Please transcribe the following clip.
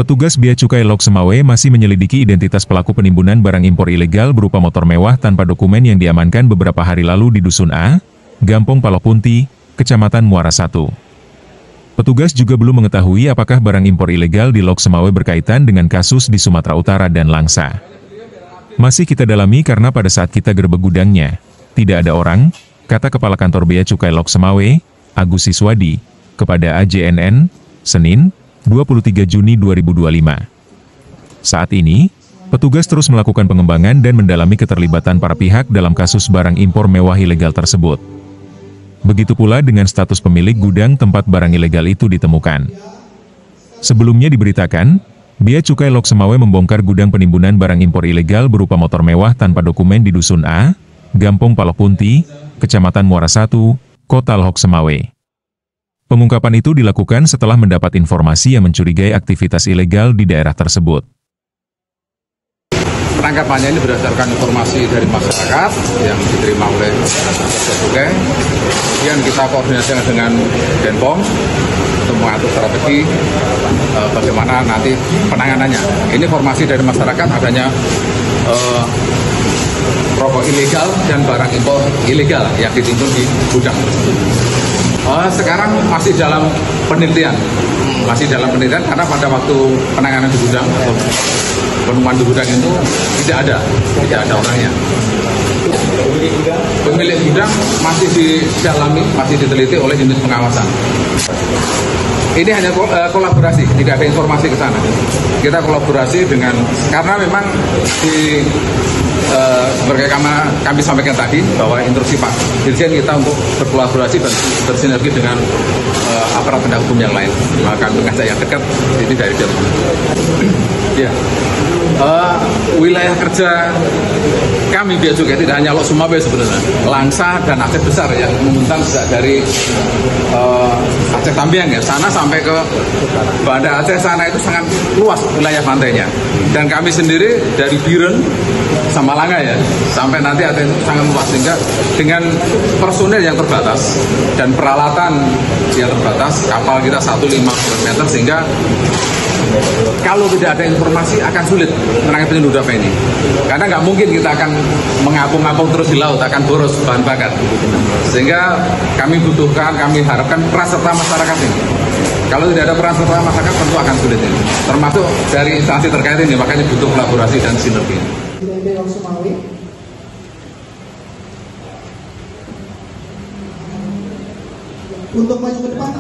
Petugas Bea Cukai Lok Semawe masih menyelidiki identitas pelaku penimbunan barang impor ilegal berupa motor mewah tanpa dokumen yang diamankan beberapa hari lalu di Dusun A, Gampong Palopunti, Kecamatan Muara 1. Petugas juga belum mengetahui apakah barang impor ilegal di Lok Semawe berkaitan dengan kasus di Sumatera Utara dan Langsa. Masih kita dalami karena pada saat kita gerbek gudangnya, tidak ada orang, kata Kepala Kantor Bea Cukai Lok Semawe, Agus Siswadi, kepada AJNN, Senin, 23 Juni 2025. Saat ini, petugas terus melakukan pengembangan dan mendalami keterlibatan para pihak dalam kasus barang impor mewah ilegal tersebut. Begitu pula dengan status pemilik gudang tempat barang ilegal itu ditemukan. Sebelumnya diberitakan, Bea Cukai Lok Semawe membongkar gudang penimbunan barang impor ilegal berupa motor mewah tanpa dokumen di Dusun A, Gampong Palopunti, Kecamatan Muara 1, Kota Lok Semawe. Pengungkapan itu dilakukan setelah mendapat informasi yang mencurigai aktivitas ilegal di daerah tersebut. Penangkapannya ini berdasarkan informasi dari masyarakat yang diterima oleh Bea Cukai. Kemudian kita koordinasi dengan Denpom untuk mengatur strategi bagaimana nanti penanganannya. Ini informasi dari masyarakat adanya rokok ilegal dan barang impor ilegal yang ditimbun di gudang. Sekarang masih dalam penelitian, karena pada waktu penanganan di gudang, penemuan di gudang itu tidak ada orangnya. Pemilik gudang masih didalami, masih diteliti oleh unit pengawasan. Ini hanya kolaborasi, tidak ada informasi ke sana. Kita kolaborasi dengan, karena memang sebagai kami sampaikan tadi bahwa instruksi Pak Dirjen kita untuk berkolaborasi dan bersinergi dengan aparat penegak hukum yang lain. Maka mengajak yang dekat ini dari Denpom. Ya, wilayah kerja kami Bea Cukai tidak hanya Lok Semawe sebenarnya, Langsa dan Aceh Besar yang membentang sejak dari Aceh Tambiang ya, sana sampai ke Banda Aceh sana itu sangat luas wilayah pantainya. Dan kami sendiri dari Biren sama Langa ya, sampai nanti Aceh itu sangat luas, sehingga dengan personel yang terbatas dan peralatan yang terbatas, kapal kita 1,5 km, sehingga kalau tidak ada informasi akan sulit menangani penyelundupan ini. Karena nggak mungkin kita akan mengapung-apung terus di laut, akan boros bahan bakar. Sehingga kami butuhkan, kami harapkan peran serta masyarakat ini. Kalau tidak ada peran serta masyarakat tentu akan sulit ini. Termasuk dari instansi terkait ini, makanya butuh kolaborasi dan sinergi. Untuk maju ke depan